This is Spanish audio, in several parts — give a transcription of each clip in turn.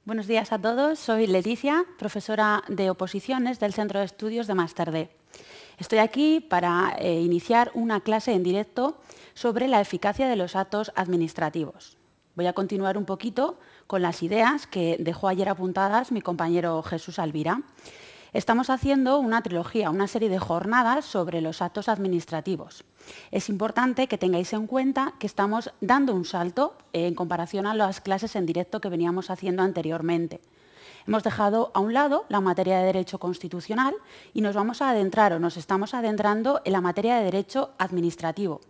Buenos días a todos, soy Leticia, profesora de oposiciones del Centro de Estudios de Máster D. Estoy aquí para iniciar una clase en directo sobre la eficacia de los actos administrativos. Voy a continuar un poquito con las ideas que dejó ayer apuntadas mi compañero Jesús Alvira. Estamos haciendo una trilogía, una serie de jornadas sobre los actos administrativos. Es importante que tengáis en cuenta que estamos dando un salto en comparación a las clases en directo que veníamos haciendo anteriormente. Hemos dejado a un lado la materia de Derecho Constitucional y nos vamos a adentrar o nos estamos adentrando en la materia de Derecho Administrativo.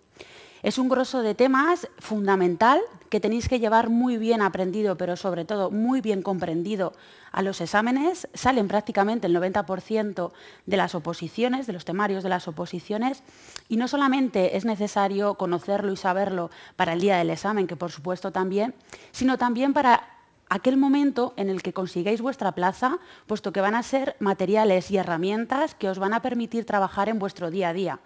Es un grosso de temas fundamental que tenéis que llevar muy bien aprendido, pero sobre todo muy bien comprendido a los exámenes. Salen prácticamente el 90% de las oposiciones, de los temarios de las oposiciones, y no solamente es necesario conocerlo y saberlo para el día del examen, que por supuesto también, sino también para aquel momento en el que consigáis vuestra plaza, puesto que van a ser materiales y herramientas que os van a permitir trabajar en vuestro día a día.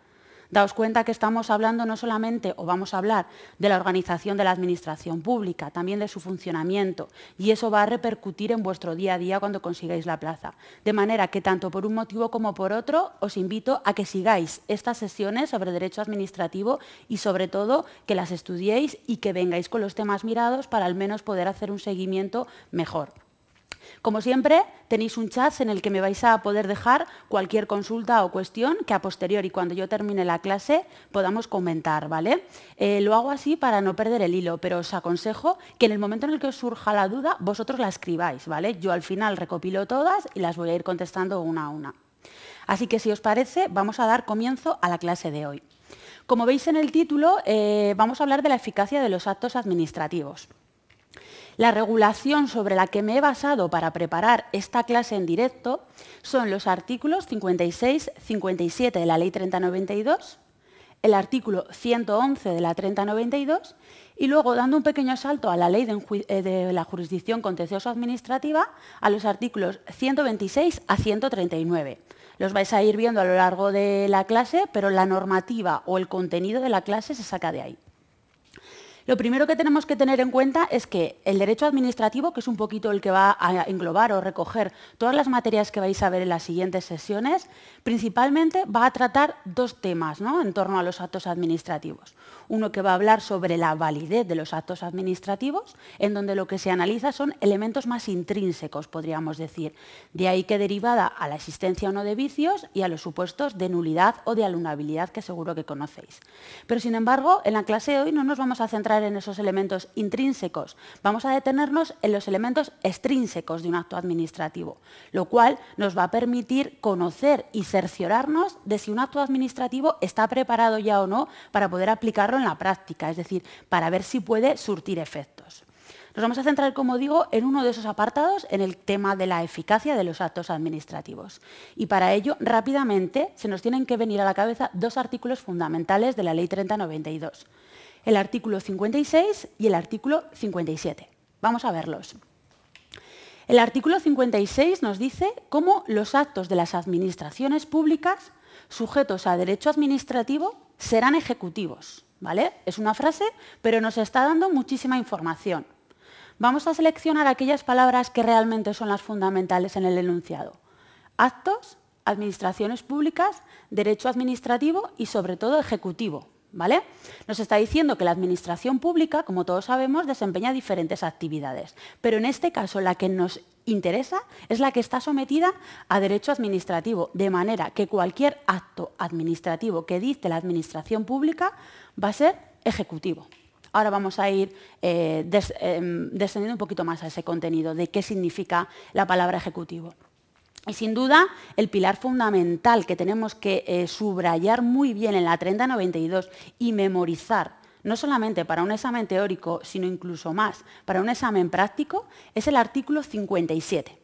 Daos cuenta que estamos hablando no solamente, o vamos a hablar, de la organización de la administración pública, también de su funcionamiento, y eso va a repercutir en vuestro día a día cuando consigáis la plaza. De manera que tanto por un motivo como por otro, os invito a que sigáis estas sesiones sobre derecho administrativo y sobre todo que las estudiéis y que vengáis con los temas mirados para al menos poder hacer un seguimiento mejor. Como siempre, tenéis un chat en el que me vais a poder dejar cualquier consulta o cuestión que a posteriori, cuando yo termine la clase, podamos comentar, ¿vale? Lo hago así para no perder el hilo, pero os aconsejo que en el momento en el que os surja la duda, vosotros la escribáis, ¿vale? Yo al final recopilo todas y las voy a ir contestando una a una. Así que si os parece, vamos a dar comienzo a la clase de hoy. Como veis en el título, vamos a hablar de la eficacia de los actos administrativos. La regulación sobre la que me he basado para preparar esta clase en directo son los artículos 56-57 de la Ley 3092, el artículo 111 de la 3092 y luego, dando un pequeño salto a la Ley de la Jurisdicción Contencioso-Administrativa, a los artículos 126 a 139. Los vais a ir viendo a lo largo de la clase, pero la normativa o el contenido de la clase se saca de ahí. Lo primero que tenemos que tener en cuenta es que el derecho administrativo, que es un poquito el que va a englobar o recoger todas las materias que vais a ver en las siguientes sesiones, principalmente va a tratar dos temas, ¿no?, en torno a los actos administrativos. Uno que va a hablar sobre la validez de los actos administrativos, en donde lo que se analiza son elementos más intrínsecos, podríamos decir. De ahí que derivada a la existencia o no de vicios y a los supuestos de nulidad o de anulabilidad que seguro que conocéis. Pero, sin embargo, en la clase de hoy no nos vamos a centrar en esos elementos intrínsecos, vamos a detenernos en los elementos extrínsecos de un acto administrativo, lo cual nos va a permitir conocer y cerciorarnos de si un acto administrativo está preparado ya o no para poder aplicarlo en la práctica, es decir, para ver si puede surtir efectos. Nos vamos a centrar, como digo, en uno de esos apartados, en el tema de la eficacia de los actos administrativos. Y para ello, rápidamente, se nos tienen que venir a la cabeza dos artículos fundamentales de la Ley 3092. El artículo 56 y el artículo 57. Vamos a verlos. El artículo 56 nos dice cómo los actos de las administraciones públicas sujetos a derecho administrativo serán ejecutivos, ¿vale? Es una frase, pero nos está dando muchísima información. Vamos a seleccionar aquellas palabras que realmente son las fundamentales en el enunciado. Actos, administraciones públicas, derecho administrativo y, sobre todo, ejecutivo. ¿Vale? Nos está diciendo que la administración pública, como todos sabemos, desempeña diferentes actividades, pero en este caso la que nos interesa es la que está sometida a derecho administrativo, de manera que cualquier acto administrativo que dicte la administración pública va a ser ejecutivo. Ahora vamos a ir descendiendo un poquito más a ese contenido de qué significa la palabra ejecutivo. Y sin duda, el pilar fundamental que tenemos que subrayar muy bien en la 3092 y memorizar, no solamente para un examen teórico, sino incluso más para un examen práctico, es el artículo 57.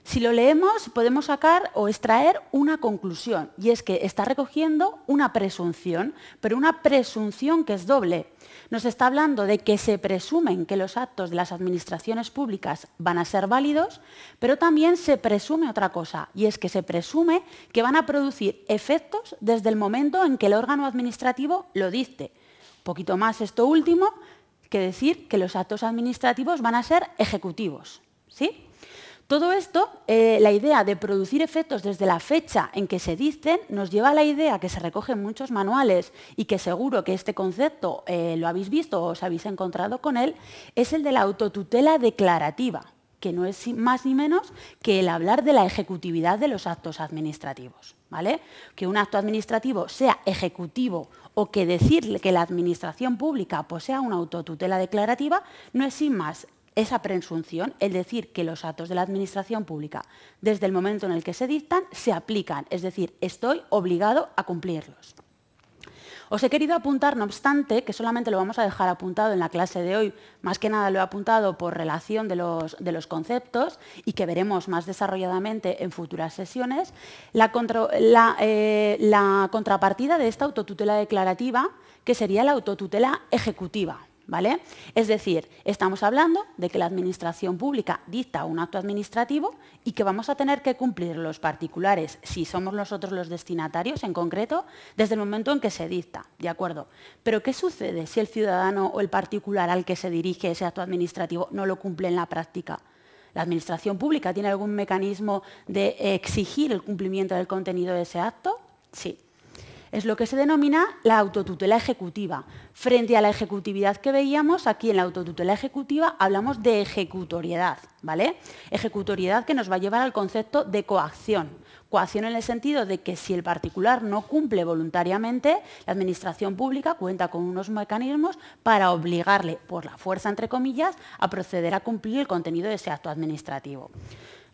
Si lo leemos, podemos sacar o extraer una conclusión, y es que está recogiendo una presunción, pero una presunción que es doble. Nos está hablando de que se presumen que los actos de las administraciones públicas van a ser válidos, pero también se presume otra cosa, y es que se presume que van a producir efectos desde el momento en que el órgano administrativo lo dicte. Un poquito más esto último que decir que los actos administrativos van a ser ejecutivos. ¿sí? Todo esto, la idea de producir efectos desde la fecha en que se dicten, nos lleva a la idea que se recoge en muchos manuales y que seguro que este concepto lo habéis visto o os habéis encontrado con él, es el de la autotutela declarativa, que no es más ni menos que el hablar de la ejecutividad de los actos administrativos, ¿vale? Que un acto administrativo sea ejecutivo o que decirle que la administración pública posea una autotutela declarativa no es sin más esa presunción, el decir que los actos de la administración pública, desde el momento en el que se dictan, se aplican, es decir, estoy obligado a cumplirlos. Os he querido apuntar, no obstante, que solamente lo vamos a dejar apuntado en la clase de hoy, más que nada lo he apuntado por relación de los conceptos y que veremos más desarrolladamente en futuras sesiones, la contrapartida de esta autotutela declarativa, que sería la autotutela ejecutiva. ¿Vale? Es decir, estamos hablando de que la administración pública dicta un acto administrativo y que vamos a tener que cumplir los particulares, si somos nosotros los destinatarios en concreto, desde el momento en que se dicta, ¿de acuerdo? Pero ¿qué sucede si el ciudadano o el particular al que se dirige ese acto administrativo no lo cumple en la práctica? ¿La administración pública tiene algún mecanismo de exigir el cumplimiento del contenido de ese acto? Sí. Es lo que se denomina la autotutela ejecutiva. Frente a la ejecutividad que veíamos, aquí en la autotutela ejecutiva hablamos de ejecutoriedad, ¿vale? Ejecutoriedad que nos va a llevar al concepto de coacción. Coacción en el sentido de que si el particular no cumple voluntariamente, la administración pública cuenta con unos mecanismos para obligarle, por la fuerza entre comillas, a proceder a cumplir el contenido de ese acto administrativo.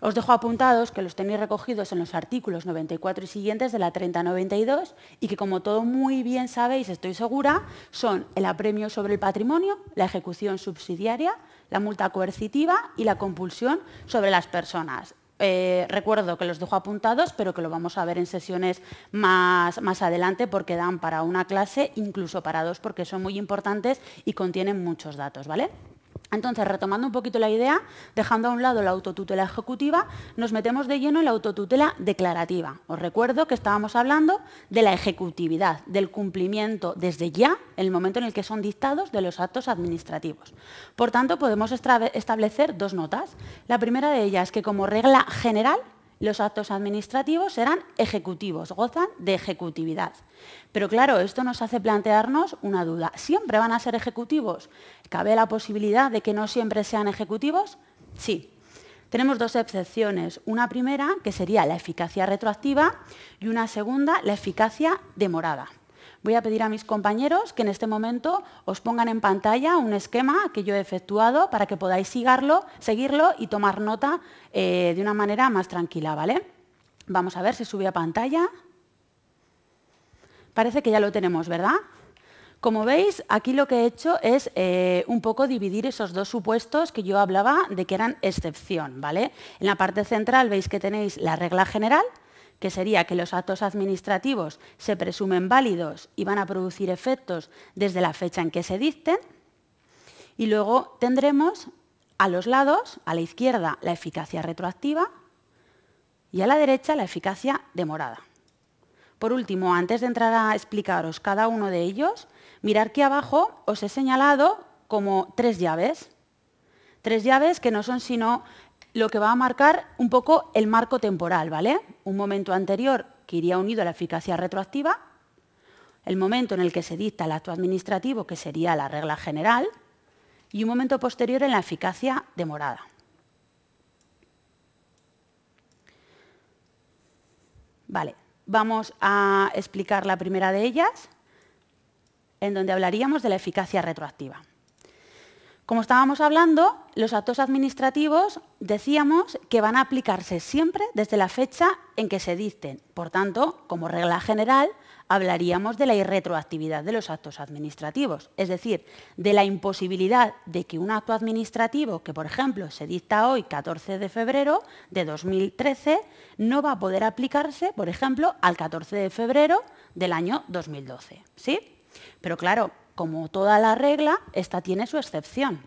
Os dejo apuntados, que los tenéis recogidos en los artículos 94 y siguientes de la 3092 y que, como todo muy bien sabéis, estoy segura, son el apremio sobre el patrimonio, la ejecución subsidiaria, la multa coercitiva y la compulsión sobre las personas. Recuerdo que los dejo apuntados, pero que lo vamos a ver en sesiones más adelante porque dan para una clase, incluso para dos, porque son muy importantes y contienen muchos datos, ¿vale? Entonces, retomando un poquito la idea, dejando a un lado la autotutela ejecutiva, nos metemos de lleno en la autotutela declarativa. Os recuerdo que estábamos hablando de la ejecutividad, del cumplimiento desde ya, en el momento en el que son dictados, de los actos administrativos. Por tanto, podemos establecer dos notas. La primera de ellas es que, como regla general, los actos administrativos serán ejecutivos, gozan de ejecutividad. Pero claro, esto nos hace plantearnos una duda. ¿Siempre van a ser ejecutivos? ¿Cabe la posibilidad de que no siempre sean ejecutivos? Sí. Tenemos dos excepciones. Una primera, que sería la eficacia retroactiva, y una segunda, la eficacia demorada. Voy a pedir a mis compañeros que en este momento os pongan en pantalla un esquema que yo he efectuado para que podáis seguirlo y tomar nota de una manera más tranquila, ¿vale? Vamos a ver si sube a pantalla. Parece que ya lo tenemos, ¿verdad? Como veis, aquí lo que he hecho es un poco dividir esos dos supuestos que yo hablaba de que eran excepción, ¿vale? En la parte central veis que tenéis la regla general, que sería que los actos administrativos se presumen válidos y van a producir efectos desde la fecha en que se dicten. Y luego tendremos a los lados, a la izquierda, la eficacia retroactiva y a la derecha la eficacia demorada. Por último, antes de entrar a explicaros cada uno de ellos, mirad que abajo os he señalado como tres llaves. Tres llaves que no son sino lo que va a marcar un poco el marco temporal, ¿vale? Un momento anterior que iría unido a la eficacia retroactiva, el momento en el que se dicta el acto administrativo, que sería la regla general, y un momento posterior en la eficacia demorada. Vale, vamos a explicar la primera de ellas, en donde hablaríamos de la eficacia retroactiva. Como estábamos hablando, los actos administrativos decíamos que van a aplicarse siempre desde la fecha en que se dicten. Por tanto, como regla general, hablaríamos de la irretroactividad de los actos administrativos, es decir, de la imposibilidad de que un acto administrativo que, por ejemplo, se dicta hoy, 14 de febrero de 2013, no va a poder aplicarse, por ejemplo, al 14 de febrero del año 2012. ¿Sí? Pero claro, como toda la regla, esta tiene su excepción,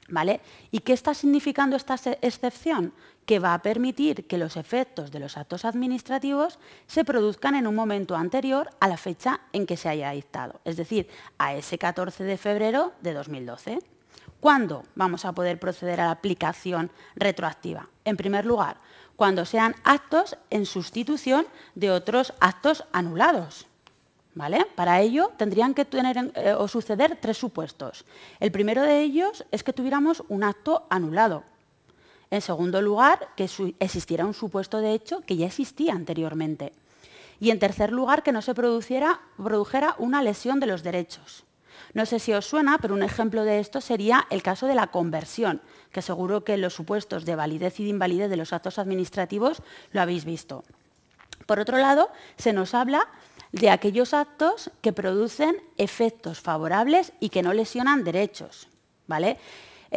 ¿vale? ¿Y qué está significando esta excepción? Que va a permitir que los efectos de los actos administrativos se produzcan en un momento anterior a la fecha en que se haya dictado, es decir, a ese 14 de febrero de 2012. ¿Cuándo vamos a poder proceder a la aplicación retroactiva? En primer lugar, cuando sean actos en sustitución de otros actos anulados. ¿Vale? Para ello tendrían que tener o suceder 3 supuestos. El primero de ellos es que tuviéramos un acto anulado. En segundo lugar, que existiera un supuesto de hecho que ya existía anteriormente. Y en tercer lugar, que no se produjera una lesión de los derechos. No sé si os suena, pero un ejemplo de esto sería el caso de la conversión, que seguro que en los supuestos de validez y de invalidez de los actos administrativos lo habéis visto. Por otro lado, se nos habla de aquellos actos que producen efectos favorables y que no lesionan derechos, ¿vale?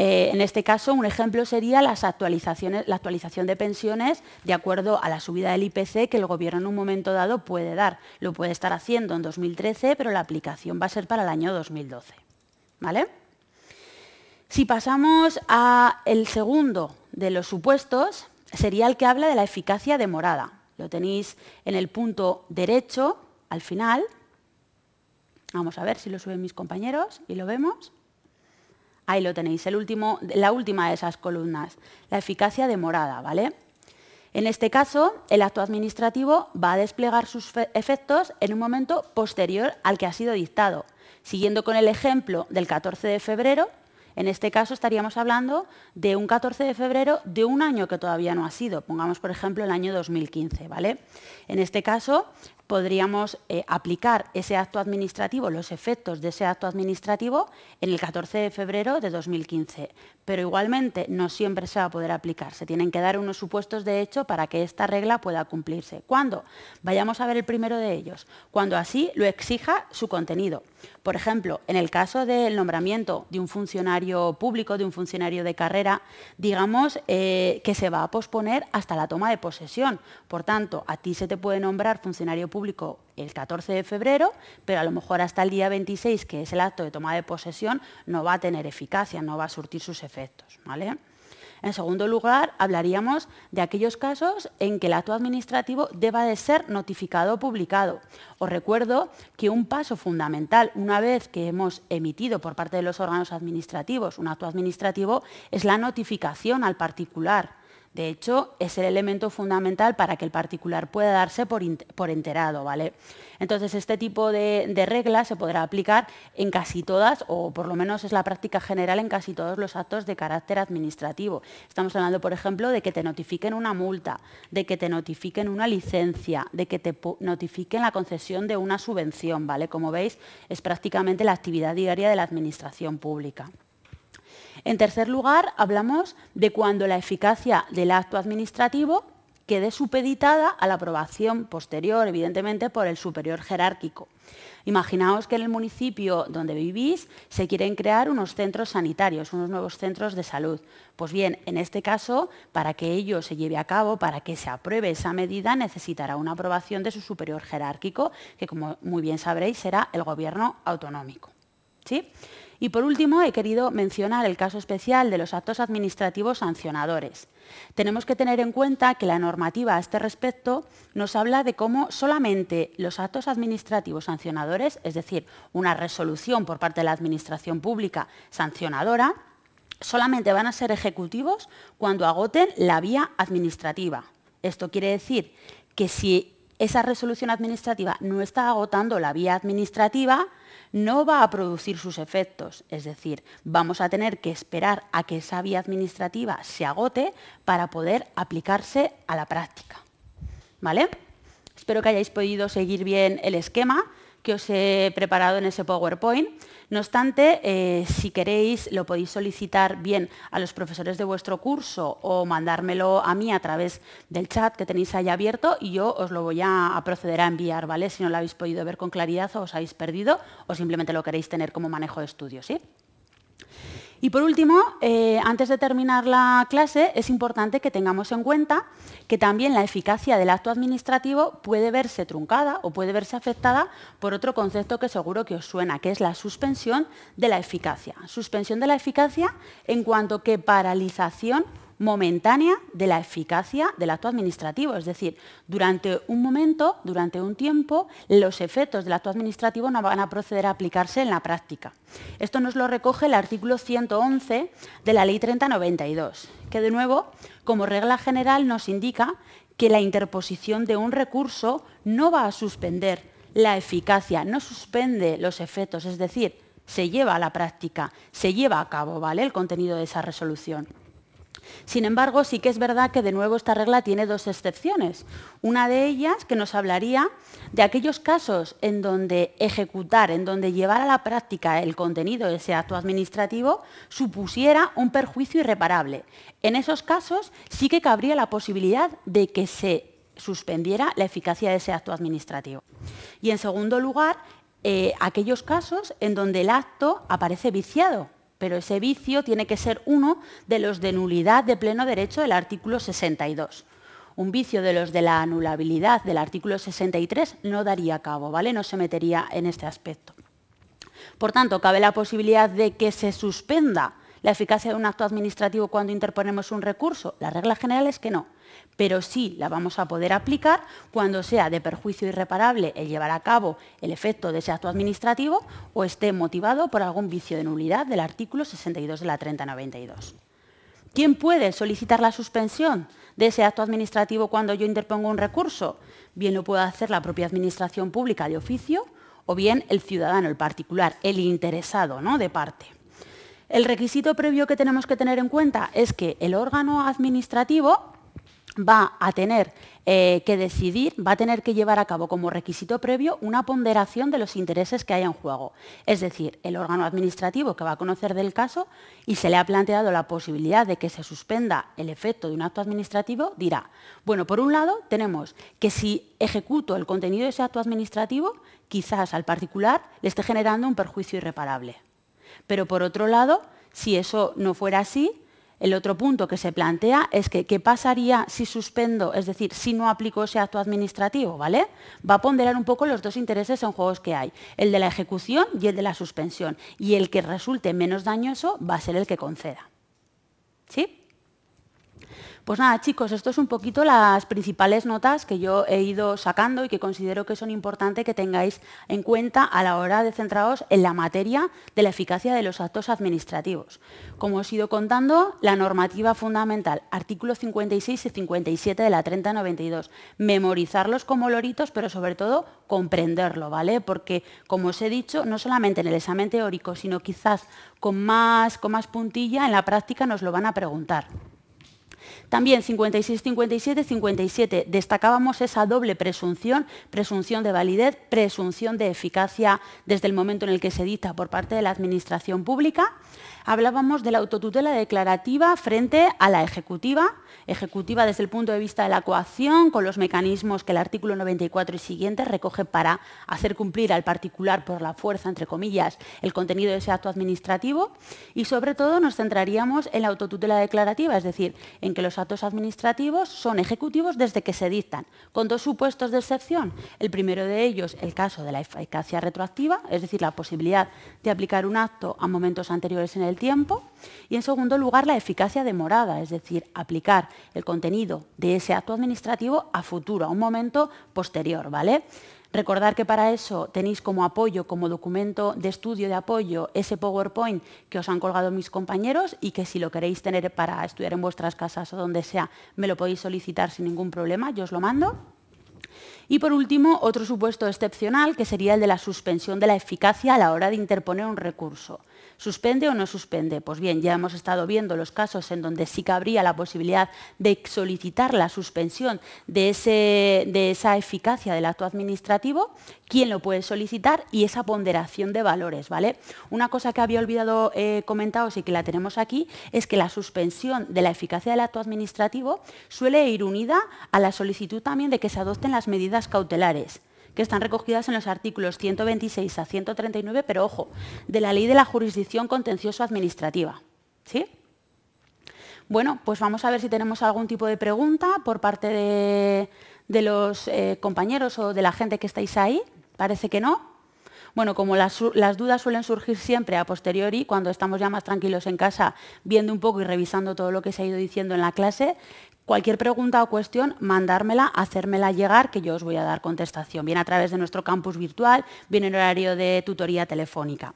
En este caso, un ejemplo sería la actualización de pensiones de acuerdo a la subida del IPC que el Gobierno en un momento dado puede dar. Lo puede estar haciendo en 2013, pero la aplicación va a ser para el año 2012, ¿vale? Si pasamos al segundo de los supuestos, sería el que habla de la eficacia demorada. Lo tenéis en el punto derecho, al final. Vamos a ver si lo suben mis compañeros y lo vemos. Ahí lo tenéis, la última de esas columnas, la eficacia demorada, ¿vale? En este caso, el acto administrativo va a desplegar sus efectos en un momento posterior al que ha sido dictado. Siguiendo con el ejemplo del 14 de febrero, en este caso estaríamos hablando de un 14 de febrero de un año que todavía no ha sido. Pongamos, por ejemplo, el año 2015, ¿vale? En este caso, podríamos aplicar ese acto administrativo, los efectos de ese acto administrativo, en el 14 de febrero de 2015. Pero igualmente no siempre se va a poder aplicar. Se tienen que dar unos supuestos de hecho para que esta regla pueda cumplirse. ¿Cuándo? Vayamos a ver el primero de ellos. Cuando así lo exija su contenido. Por ejemplo, en el caso del nombramiento de un funcionario público, de un funcionario de carrera, digamos que se va a posponer hasta la toma de posesión. Por tanto, a ti se te puede nombrar funcionario público el 14 de febrero, pero a lo mejor hasta el día 26, que es el acto de toma de posesión, no va a tener eficacia, no va a surtir sus efectos, ¿vale? En segundo lugar, hablaríamos de aquellos casos en que el acto administrativo deba de ser notificado o publicado. Os recuerdo que un paso fundamental, una vez que hemos emitido por parte de los órganos administrativos un acto administrativo, es la notificación al particular. De hecho, es el elemento fundamental para que el particular pueda darse por enterado, ¿vale? Entonces, este tipo de reglas se podrá aplicar en casi todas, o por lo menos es la práctica general en casi todos los actos de carácter administrativo. Estamos hablando, por ejemplo, de que te notifiquen una multa, de que te notifiquen una licencia, de que te notifiquen la concesión de una subvención, ¿vale? Como veis, es prácticamente la actividad diaria de la administración pública. En tercer lugar, hablamos de cuando la eficacia del acto administrativo quede supeditada a la aprobación posterior, evidentemente, por el superior jerárquico. Imaginaos que en el municipio donde vivís se quieren crear unos centros sanitarios, unos nuevos centros de salud. Pues bien, en este caso, para que ello se lleve a cabo, para que se apruebe esa medida, necesitará una aprobación de su superior jerárquico, que como muy bien sabréis será el Gobierno autonómico, ¿sí? Y por último, he querido mencionar el caso especial de los actos administrativos sancionadores. Tenemos que tener en cuenta que la normativa a este respecto nos habla de cómo solamente los actos administrativos sancionadores, es decir, una resolución por parte de la Administración Pública sancionadora, solamente van a ser ejecutivos cuando agoten la vía administrativa. Esto quiere decir que si esa resolución administrativa no está agotando la vía administrativa, no va a producir sus efectos. Es decir, vamos a tener que esperar a que esa vía administrativa se agote para poder aplicarse a la práctica, ¿vale? Espero que hayáis podido seguir bien el esquema que os he preparado en ese PowerPoint. No obstante, si queréis, lo podéis solicitar bien a los profesores de vuestro curso o mandármelo a mí a través del chat que tenéis ahí abierto y yo os lo voy a proceder a enviar, ¿vale? Si no lo habéis podido ver con claridad o os habéis perdido o simplemente lo queréis tener como manejo de estudio, ¿sí? Y por último, antes de terminar la clase, es importante que tengamos en cuenta que también la eficacia del acto administrativo puede verse truncada o puede verse afectada por otro concepto que seguro que os suena, que es la suspensión de la eficacia. Suspensión de la eficacia en cuanto que paralización momentánea de la eficacia del acto administrativo. Es decir, durante un momento, durante un tiempo, los efectos del acto administrativo no van a proceder a aplicarse en la práctica. Esto nos lo recoge el artículo 111 de la Ley 3092, que de nuevo, como regla general, nos indica que la interposición de un recurso no va a suspender la eficacia, no suspende los efectos, es decir, se lleva a la práctica, se lleva a cabo, ¿vale?, el contenido de esa resolución. Sin embargo, sí que es verdad que de nuevo esta regla tiene dos excepciones. Una de ellas que nos hablaría de aquellos casos en donde ejecutar, en donde llevar a la práctica el contenido de ese acto administrativo supusiera un perjuicio irreparable. En esos casos sí que cabría la posibilidad de que se suspendiera la eficacia de ese acto administrativo. Y en segundo lugar, aquellos casos en donde el acto aparece viciado, pero ese vicio tiene que ser uno de los de nulidad de pleno derecho del artículo 62. Un vicio de los de la anulabilidad del artículo 63 no daría cabo, ¿vale?, no se metería en este aspecto. Por tanto, cabe la posibilidad de que se suspenda la eficacia de un acto administrativo cuando interponemos un recurso. La regla general es que no, pero sí la vamos a poder aplicar cuando sea de perjuicio irreparable el llevar a cabo el efecto de ese acto administrativo o esté motivado por algún vicio de nulidad del artículo 62 de la 3092. ¿Quién puede solicitar la suspensión de ese acto administrativo cuando yo interpongo un recurso? Bien lo puede hacer la propia administración pública de oficio o bien el ciudadano, el particular, el interesado, ¿no?, de parte. El requisito previo que tenemos que tener en cuenta es que el órgano administrativo va a tener que decidir, va a tener que llevar a cabo como requisito previo una ponderación de los intereses que hay en juego. Es decir, el órgano administrativo que va a conocer del caso y se le ha planteado la posibilidad de que se suspenda el efecto de un acto administrativo, dirá, bueno, por un lado tenemos que si ejecuto el contenido de ese acto administrativo, quizás al particular le esté generando un perjuicio irreparable. Pero por otro lado, si eso no fuera así, el otro punto que se plantea es que ¿qué pasaría si suspendo, es decir, si no aplico ese acto administrativo? ¿Vale? Va a ponderar un poco los dos intereses en juegos que hay, el de la ejecución y el de la suspensión. Y el que resulte menos dañoso va a ser el que conceda. ¿Sí? Pues nada, chicos, esto es un poquito las principales notas que yo he ido sacando y que considero que son importantes que tengáis en cuenta a la hora de centraros en la materia de la eficacia de los actos administrativos. Como os he ido contando, la normativa fundamental, artículos 56 y 57 de la 3092. Memorizarlos como loritos, pero sobre todo comprenderlo, ¿vale? Porque, como os he dicho, no solamente en el examen teórico, sino quizás con más puntilla, en la práctica nos lo van a preguntar. También 56, 57, 57, destacábamos esa doble presunción, presunción de validez, presunción de eficacia desde el momento en el que se dicta por parte de la Administración pública. Hablábamos de la autotutela declarativa frente a la ejecutiva desde el punto de vista de la coacción, con los mecanismos que el artículo 94 y siguientes recoge para hacer cumplir al particular por la fuerza, entre comillas, el contenido de ese acto administrativo. Y sobre todo nos centraríamos en la autotutela declarativa, es decir, en que los actos administrativos son ejecutivos desde que se dictan, con dos supuestos de excepción. El primero de ellos, el caso de la eficacia retroactiva, es decir, la posibilidad de aplicar un acto a momentos anteriores en el tiempo. Y en segundo lugar, la eficacia demorada, es decir, aplicar el contenido de ese acto administrativo a futuro, a un momento posterior, ¿vale? Recordar que para eso tenéis como apoyo, como documento de estudio de apoyo, ese PowerPoint que os han colgado mis compañeros y que si lo queréis tener para estudiar en vuestras casas o donde sea, me lo podéis solicitar sin ningún problema, yo os lo mando. Y por último, otro supuesto excepcional, que sería el de la suspensión de la eficacia a la hora de interponer un recurso. ¿Suspende o no suspende? Pues bien, ya hemos estado viendo los casos en donde sí cabría la posibilidad de solicitar la suspensión de esa eficacia del acto administrativo, quién lo puede solicitar y esa ponderación de valores, ¿vale? Una cosa que había olvidado comentaros y que la tenemos aquí es que la suspensión de la eficacia del acto administrativo suele ir unida a la solicitud también de que se adopten las medidas cautelares, que están recogidas en los artículos 126 a 139, pero ojo, de la Ley de la Jurisdicción Contencioso-Administrativa. ¿Sí? Bueno, pues vamos a ver si tenemos algún tipo de pregunta por parte de los compañeros o de la gente que estáis ahí. Parece que no. Bueno, como las dudas suelen surgir siempre a posteriori, cuando estamos ya más tranquilos en casa, viendo un poco y revisando todo lo que se ha ido diciendo en la clase, cualquier pregunta o cuestión, mandármela, hacérmela llegar, que yo os voy a dar contestación, bien a través de nuestro campus virtual, bien en horario de tutoría telefónica.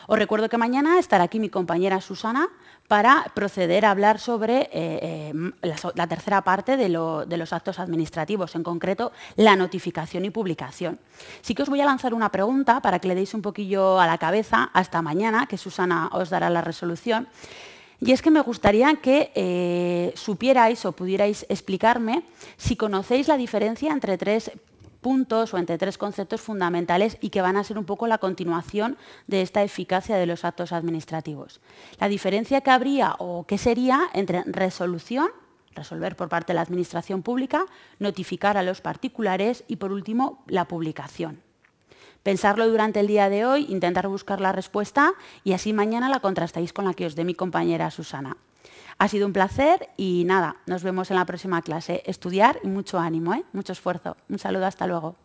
Os recuerdo que mañana estará aquí mi compañera Susana para proceder a hablar sobre la tercera parte de los actos administrativos, en concreto la notificación y publicación. Sí que os voy a lanzar una pregunta para que le deis un poquillo a la cabeza hasta mañana, que Susana os dará la resolución. Y es que me gustaría que supierais o pudierais explicarme si conocéis la diferencia entre tres puntos o entre tres conceptos fundamentales y que van a ser un poco la continuación de esta eficacia de los actos administrativos. La diferencia que habría o qué sería entre resolución, resolver por parte de la administración pública, notificar a los particulares y, por último, la publicación. Pensarlo durante el día de hoy, intentar buscar la respuesta y así mañana la contrastáis con la que os dé mi compañera Susana. Ha sido un placer y nada, nos vemos en la próxima clase. Estudiar y mucho ánimo, mucho esfuerzo. Un saludo, hasta luego.